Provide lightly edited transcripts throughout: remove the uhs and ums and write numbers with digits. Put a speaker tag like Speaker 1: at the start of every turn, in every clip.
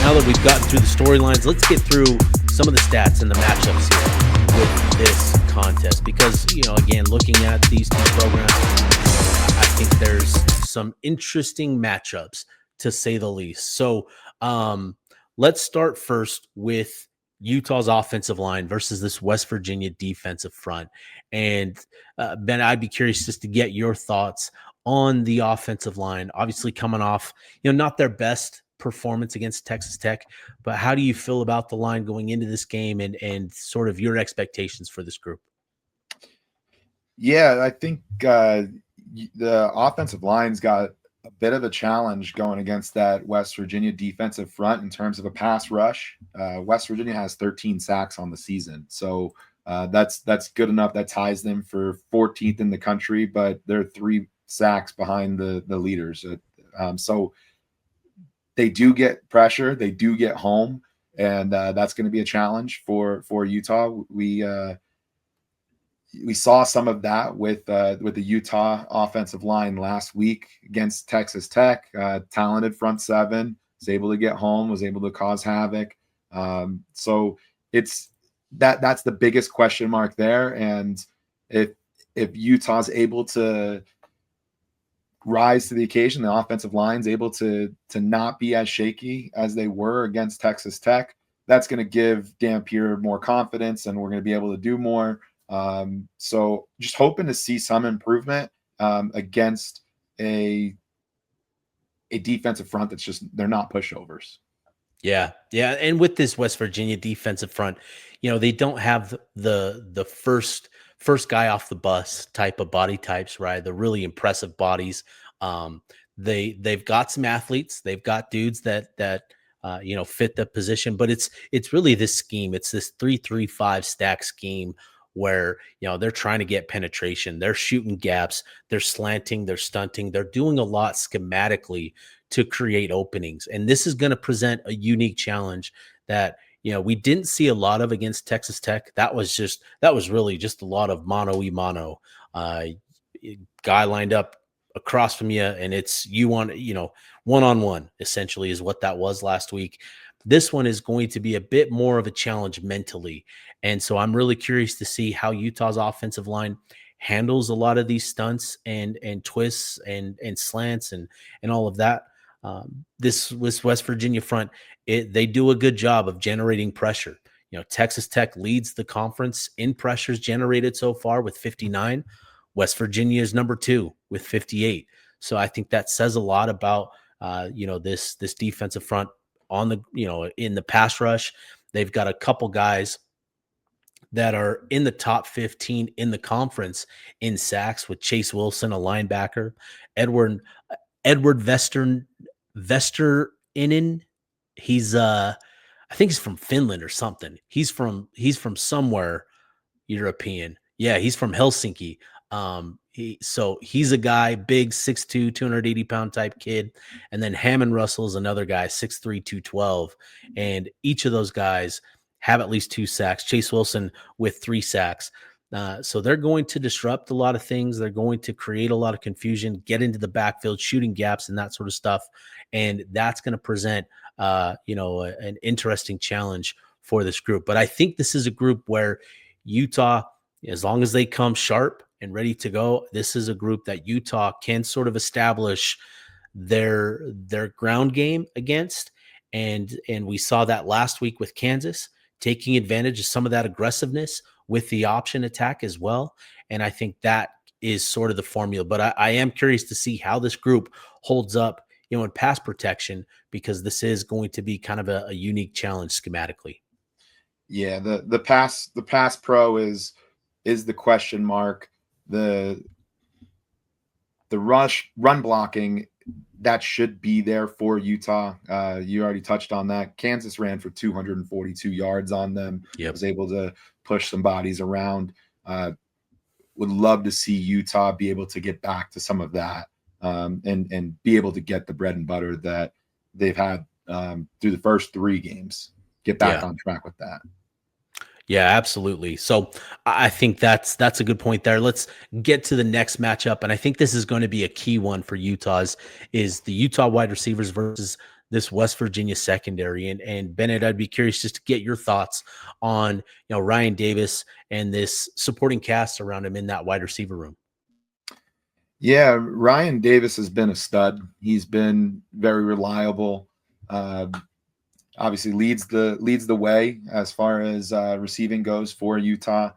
Speaker 1: now that we've gotten through the storylines, let's get through some of the stats and the matchups here with this contest. Because, again, looking at these two programs, I think there's some interesting matchups, to say the least. So let's start first with Utah's offensive line versus this West Virginia defensive front. And Ben, I'd be curious just to get your thoughts on the offensive line. Obviously, coming off, not their best performance against Texas Tech, but how do you feel about the line going into this game and sort of your expectations for this group?
Speaker 2: Yeah, I think the offensive line's got a bit of a challenge going against that West Virginia defensive front in terms of a pass rush. West Virginia has 13 sacks on the season, so that's good enough. That ties them for 14th in the country, but they're 3 sacks behind the leaders. So they do get pressure, they do get home, and that's going to be a challenge for Utah. We saw some of that with the Utah offensive line last week against Texas Tech. Talented front seven, was able to get home, was able to cause havoc. So it's that's the biggest question mark there. And if Utah's able to rise to the occasion, the offensive line's able to not be as shaky as they were against Texas Tech, that's going to give Dampier more confidence, and we're going to be able to do more. So just hoping to see some improvement against a defensive front that's just, they're not pushovers.
Speaker 1: Yeah. And with this West Virginia defensive front, they don't have the first guy off the bus type of body types, right? The really impressive bodies. They've got some athletes, they've got dudes that fit the position, but it's really this scheme. It's this 3-3-5 stack scheme where, they're trying to get penetration. They're shooting gaps. They're slanting. They're stunting. They're doing a lot schematically to create openings. And this is going to present a unique challenge that, we didn't see a lot of against Texas Tech. That was really just a lot of mano-y-mano. Guy lined up across from you, and it's one-on-one, essentially, is what that was last week. This one is going to be a bit more of a challenge mentally. And so I'm really curious to see how Utah's offensive line handles a lot of these stunts and twists and slants and all of that. This West Virginia front, they do a good job of generating pressure. Texas Tech leads the conference in pressures generated so far with 59. West Virginia is number 2 with 58. So I think that says a lot about this defensive front on the in the pass rush. They've got a couple guys that are in the top 15 in the conference in sacks, with Chase Wilson, a linebacker, Edward Vesterinen. He's I think he's from Finland or something. He's from somewhere European. Yeah, he's from Helsinki. He's a guy, big, 6'2", 280-pound type kid. And then Hammond Russell is another guy, 6'3", 212. And each of those guys have at least 2 sacks. Chase Wilson with 3 sacks. So they're going to disrupt a lot of things. They're going to create a lot of confusion, get into the backfield, shooting gaps and that sort of stuff. And that's going to present, an interesting challenge for this group. But I think this is a group where Utah, as long as they come sharp and ready to go, this is a group that Utah can sort of establish their ground game against. And we saw that last week with Kansas, taking advantage of some of that aggressiveness with the option attack as well. And I think that is sort of the formula. But I am curious to see how this group holds up, in pass protection, because this is going to be kind of a unique challenge schematically.
Speaker 2: Yeah, the pass pro is the question mark. The run blocking, that should be there for Utah. You already touched on that. Kansas ran for 242 yards on them.
Speaker 1: Yep.
Speaker 2: Was able to push some bodies around. Would love to see Utah be able to get back to some of that, and be able to get the bread and butter that they've had through the first 3 games. Get back on track with that.
Speaker 1: Yeah, absolutely. So I think that's a good point there. Let's get to the next matchup. And I think this is going to be a key one for Utah's, is the Utah wide receivers versus this West Virginia secondary. And Bennett, I'd be curious just to get your thoughts on, Ryan Davis and this supporting cast around him in that wide receiver room.
Speaker 2: Yeah, Ryan Davis has been a stud. He's been very reliable. Uh, Obviously leads the way as far as receiving goes for Utah.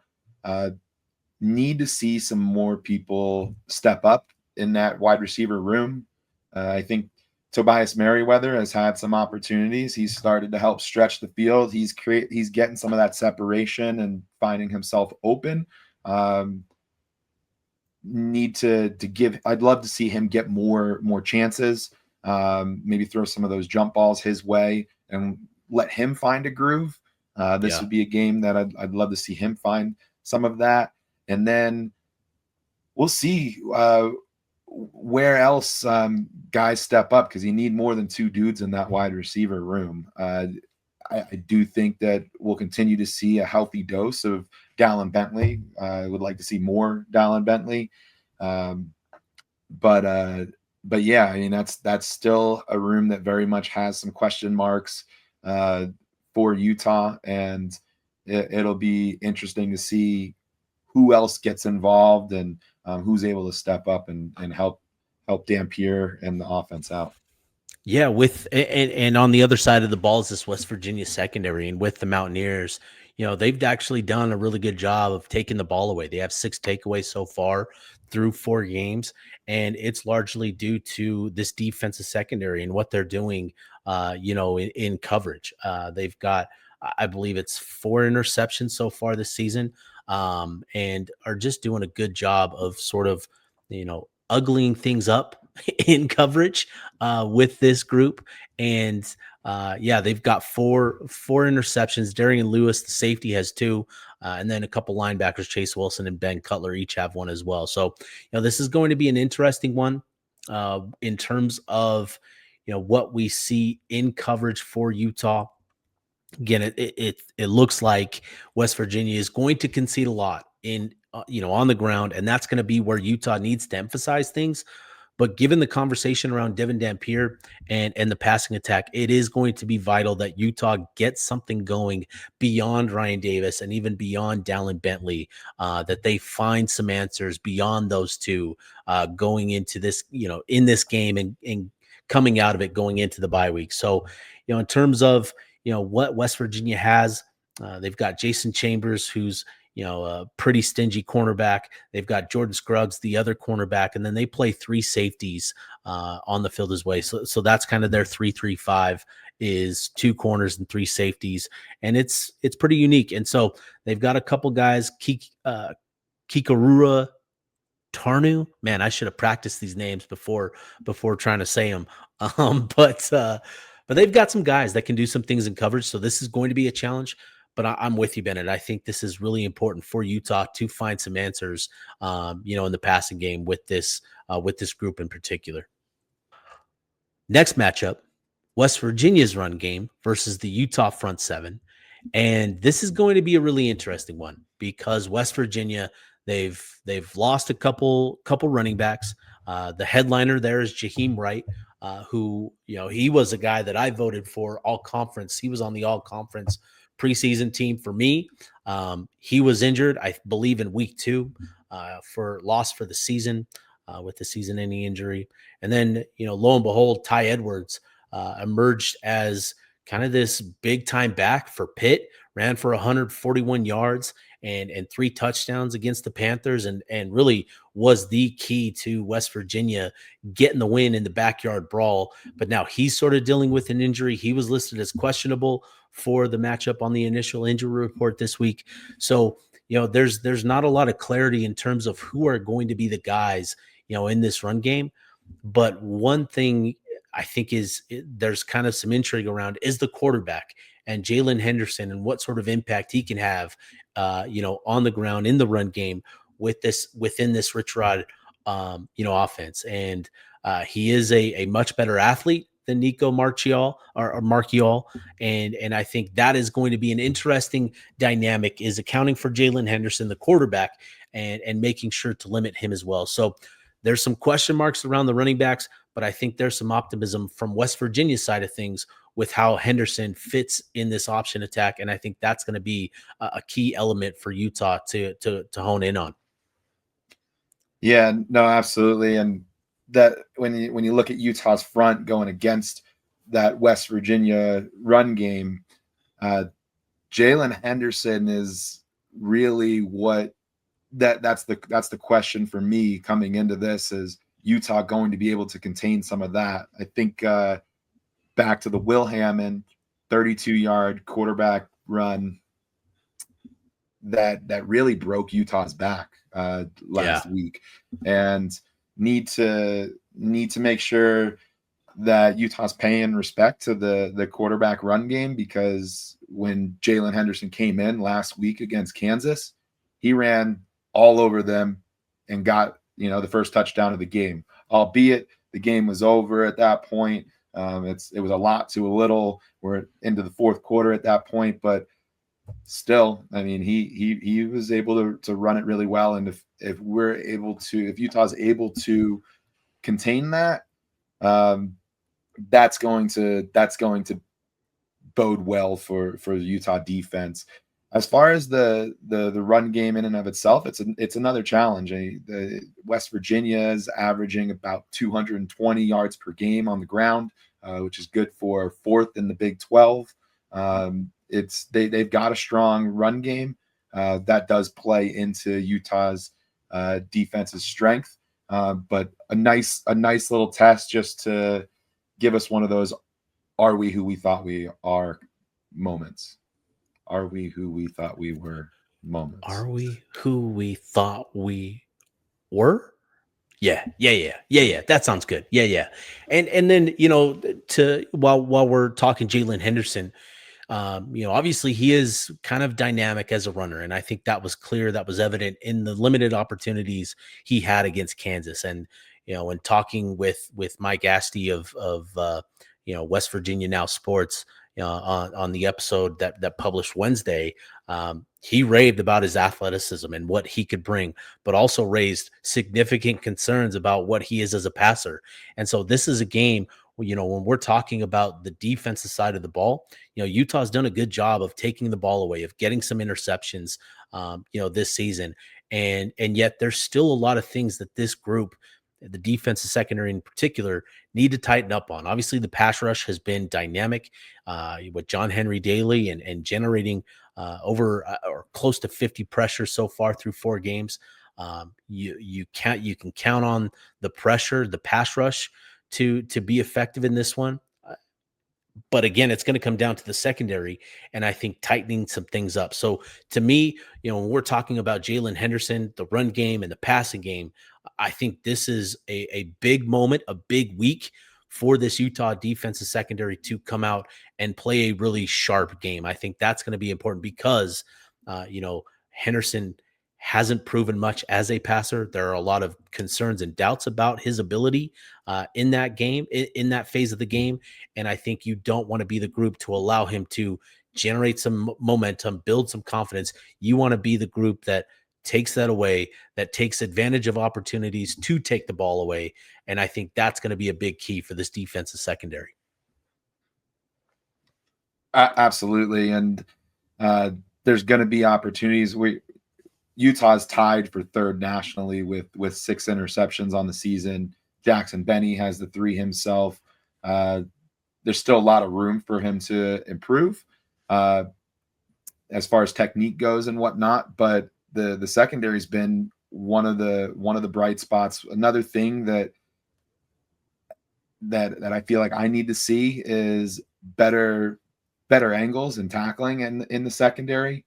Speaker 2: Uh, Need to see some more people step up in that wide receiver room. I think Tobias Merriweather has had some opportunities. He's started to help stretch the field. He's getting some of that separation and finding himself open. Um, Need to give. I'd love to see him get more chances. Maybe throw some of those jump balls his way and let him find a groove. This
Speaker 1: Yeah.
Speaker 2: would be a game that I'd love to see him find some of that, and then we'll see where else guys step up because you need more than two dudes in that wide receiver room. I do think that we'll continue to see a healthy dose of Dallin Bentley. I would like to see more Dallin Bentley, um, but yeah, I mean that's still a room that very much has some question marks uh, for Utah, and it'll be interesting to see who else gets involved and who's able to step up and help Dampier and the offense out.
Speaker 1: Yeah, and on the other side of the ball is this West Virginia secondary, and with the Mountaineers, they've actually done a really good job of taking the ball away. They have 6 takeaways so far through 4 games, and it's largely due to this defensive secondary and what they're doing, in coverage. They've got, I believe it's 4 interceptions so far this season, and are just doing a good job of sort of, uglying things up in coverage with this group. And yeah, they've got four interceptions. Darian Lewis, the safety, has two. And then a couple linebackers, Chase Wilson and Ben Cutler, each have one as well. So, this is going to be an interesting one in terms of, what we see in coverage for Utah. Again, it looks like West Virginia is going to concede a lot in, on the ground, and that's going to be where Utah needs to emphasize things. But given the conversation around Devin Dampier and the passing attack, it is going to be vital that Utah gets something going beyond Ryan Davis and even beyond Dallin Bentley, that they find some answers beyond those two going into this, in this game and coming out of it going into the bye week. So, in terms of, what West Virginia has, they've got Jason Chambers, who's, a pretty stingy cornerback. They've got Jordan Scruggs, the other cornerback, and then they play 3 safeties on the field as well. So that's kind of their 3-3-5 is 2 corners and 3 safeties, and it's pretty unique. And so they've got a couple guys, Kikarura Tarnu. Man, I should have practiced these names before trying to say them. But they've got some guys that can do some things in coverage. So this is going to be a challenge. But I'm with you, Bennett. I think this is really important for Utah to find some answers, in the passing game with this group in particular. Next matchup, West Virginia's run game versus the Utah front seven. And this is going to be a really interesting one because West Virginia, they've lost a couple running backs. The headliner there is Jaheim Wright, who, he was a guy that I voted for all conference. He was on the all conference preseason team for me. He was injured, I believe, in week 2 for loss for the season with the season-ending injury. And then, lo and behold, Ty Edwards emerged as kind of this big time back for Pitt, ran for 141 yards and 3 touchdowns against the Panthers, and really was the key to West Virginia getting the win in the backyard brawl. But now he's sort of dealing with an injury. He was listed as questionable for the matchup on the initial injury report this week. So, there's not a lot of clarity in terms of who are going to be the guys, in this run game. But one thing I think there's kind of some intrigue around is the quarterback and Jalen Henderson and what sort of impact he can have, on the ground in the run game within this Rich Rod, offense. And he is a much better athlete than Nico Marchiol, and I think that is going to be an interesting dynamic, is accounting for Jalen Henderson, the quarterback, and making sure to limit him as well. So There's some question marks around the running backs, but I think there's some optimism from West Virginia's side of things with how Henderson fits in this option attack, and I think that's going to be a key element for Utah to hone in on.
Speaker 2: Yeah, no, absolutely. And that when you look at Utah's front going against that West Virginia run game, uh, Jalen Henderson is really what that's the question for me coming into this. Is Utah going to be able to contain some of that? I think back to the Will Hammond 32-yard quarterback run that really broke Utah's back
Speaker 1: Yeah.
Speaker 2: last week, and need to make sure that Utah's paying respect to the quarterback run game, because when Jalen Henderson came in last week against Kansas, he ran all over them and got the first touchdown of the game. Albeit the game was over at that point. It was a lot to a little. We're into the fourth quarter at that point, but still, I mean, he was able to run it really well. And if Utah's able to contain that, um, that's going to bode well for the Utah defense. As far as the run game in and of itself, it's another challenge. The West Virginia is averaging about 220 yards per game on the ground, which is good for fourth in the Big 12. They've got a strong run game that does play into Utah's defense's strength, but a nice little test just to give us one of those "Are we who we thought we are?" moments. Are we who we thought we were moments?
Speaker 1: Are we who we thought we were? Yeah, yeah, yeah, yeah, yeah. That sounds good. Yeah, yeah. And then to while we're talking Jalen Henderson, obviously he is kind of dynamic as a runner, and I think that was clear. That was evident in the limited opportunities he had against Kansas. And when talking with Mike Asti of West Virginia Now Sports, on the episode that published Wednesday, he raved about his athleticism and what he could bring, but also raised significant concerns about what he is as a passer. And so this is a game when we're talking about the defensive side of the ball, Utah's done a good job of taking the ball away, of getting some interceptions, this season. And yet there's still a lot of things that this group, the defensive secondary in particular, need to tighten up on. Obviously, the pass rush has been dynamic with John Henry Daly and generating over or close to 50 pressures so far through 4 games. You can count on the pressure, the pass rush to be effective in this one. But again, it's going to come down to the secondary, and I think tightening some things up. So to me, when we're talking about Jalen Henderson, the run game and the passing game, I think this is a big moment, a big week for this Utah defensive secondary to come out and play a really sharp game. I think that's going to be important because, Henderson hasn't proven much as a passer. There are a lot of concerns and doubts about his ability in that game, in that phase of the game. And I think you don't want to be the group to allow him to generate some momentum, build some confidence. You want to be the group that takes that away, that takes advantage of opportunities to take the ball away. And I think that's going to be a big key for this defensive secondary.
Speaker 2: Absolutely, and uh, there's going to be opportunities. Utah's tied for third nationally with 6 interceptions on the season. Jackson Benny has the 3 himself. There's still a lot of room for him to improve uh, as far as technique goes and whatnot. But the secondary's been one of the bright spots. Another thing that I feel like I need to see is better angles and tackling in the secondary.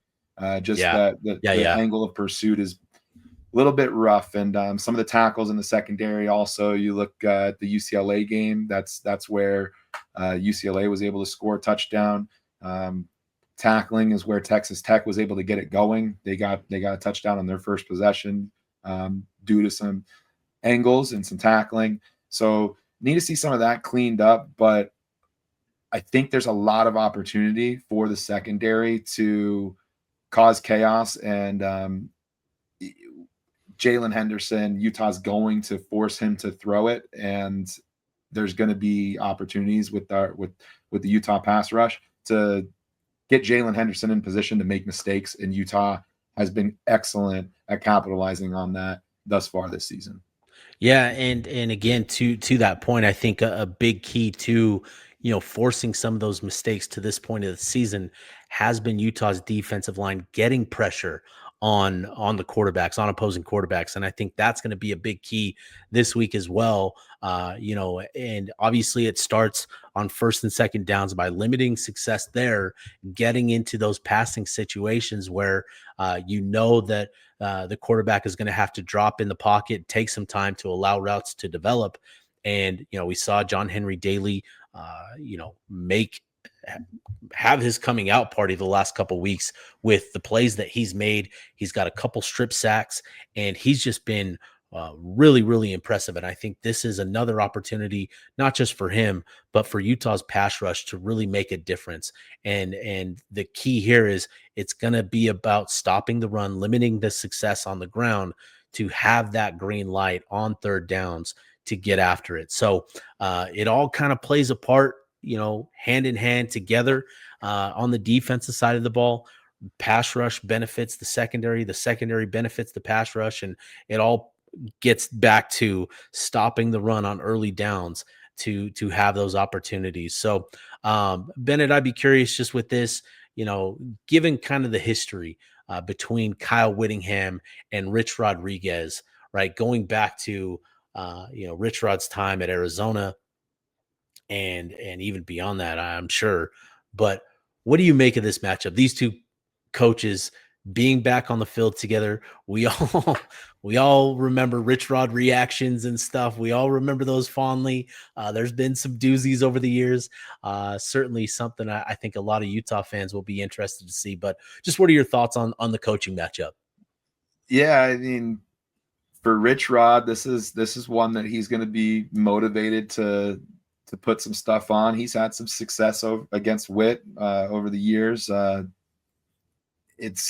Speaker 2: Just
Speaker 1: Yeah.
Speaker 2: that
Speaker 1: Yeah.
Speaker 2: the
Speaker 1: Yeah.
Speaker 2: angle of pursuit is a little bit rough, and some of the tackles in the secondary. Also, you look at the UCLA game. That's where UCLA was able to score a touchdown. Tackling is where Texas Tech was able to get it going. They got a touchdown on their first possession due to some angles and some tackling. So need to see some of that cleaned up, but I think there's a lot of opportunity for the secondary to cause chaos and Jalen Henderson, Utah's going to force him to throw it, and there's going to be opportunities with the Utah pass rush to get Jalen Henderson in position to make mistakes, and Utah has been excellent at capitalizing on that thus far this season.
Speaker 1: Yeah, and again to that point, I think a big key to forcing some of those mistakes to this point of the season has been Utah's defensive line getting pressure on the quarterbacks, on opposing quarterbacks, and I think that's going to be a big key this week as well. And obviously it starts on first and second downs by limiting success there, getting into those passing situations where that the quarterback is going to have to drop in the pocket, take some time to allow routes to develop. And, we saw John Henry Daly, make have his coming out party the last couple weeks with the plays that he's made. He's got a couple strip sacks, and he's just been really, really impressive. And I think this is another opportunity, not just for him, but for Utah's pass rush to really make a difference. And the key here is it's going to be about stopping the run, limiting the success on the ground to have that green light on third downs to get after it. So it all kind of plays a part, hand in hand together on the defensive side of the ball. Pass rush benefits the secondary benefits the pass rush, and it all gets back to stopping the run on early downs to have those opportunities. So, Bennett, I'd be curious just with this, given kind of the history between Kyle Whittingham and Rich Rodriguez, right? Going back to, Rich Rod's time at Arizona and even beyond that, I'm sure. But what do you make of this matchup? These two coaches being back on the field together. We all we all remember Rich Rod reactions and stuff. We all remember those fondly. There's been some doozies over the years. Certainly something I think a lot of Utah fans will be interested to see. But just what are your thoughts on the coaching matchup?
Speaker 2: Yeah, I mean, for Rich Rod, this is one that he's going to be motivated to put some stuff on. He's had some success against Witt over the years. It's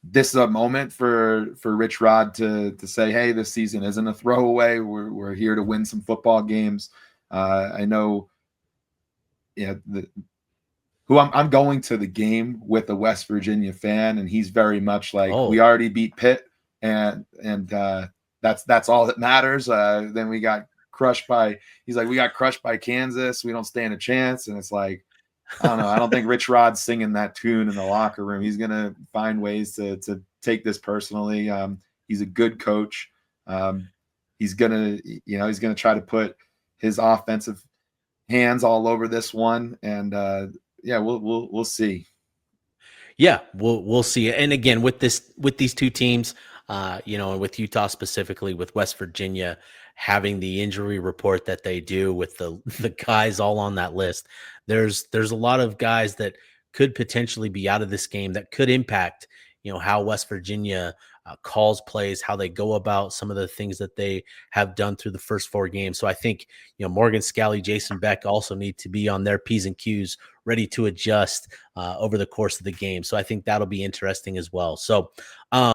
Speaker 2: this is a moment for Rich Rod to say, hey, this season isn't a throwaway. We're here to win some football games. I know, yeah, who I'm going to the game with a West Virginia fan, and he's very much like, we
Speaker 1: Oh,
Speaker 2: already beat Pitt, and that's all that matters. Then we got crushed by. He's like, we got crushed by Kansas. We don't stand a chance, and it's like, I don't know. I don't think Rich Rod's singing that tune in the locker room. He's gonna find ways to take this personally. He's a good coach. He's gonna try to put his offensive hands all over this one, and yeah, we'll see.
Speaker 1: yeah, we'll see. And again, with these two teams, and with Utah specifically, with West Virginia having the injury report that they do, with the guys all on that list, there's a lot of guys that could potentially be out of this game that could impact, how West Virginia calls plays, how they go about some of the things that they have done through the first four games. So I think, Morgan Scalley, Jason Beck also need to be on their P's and Q's, ready to adjust over the course of the game. So I think that'll be interesting as well. So,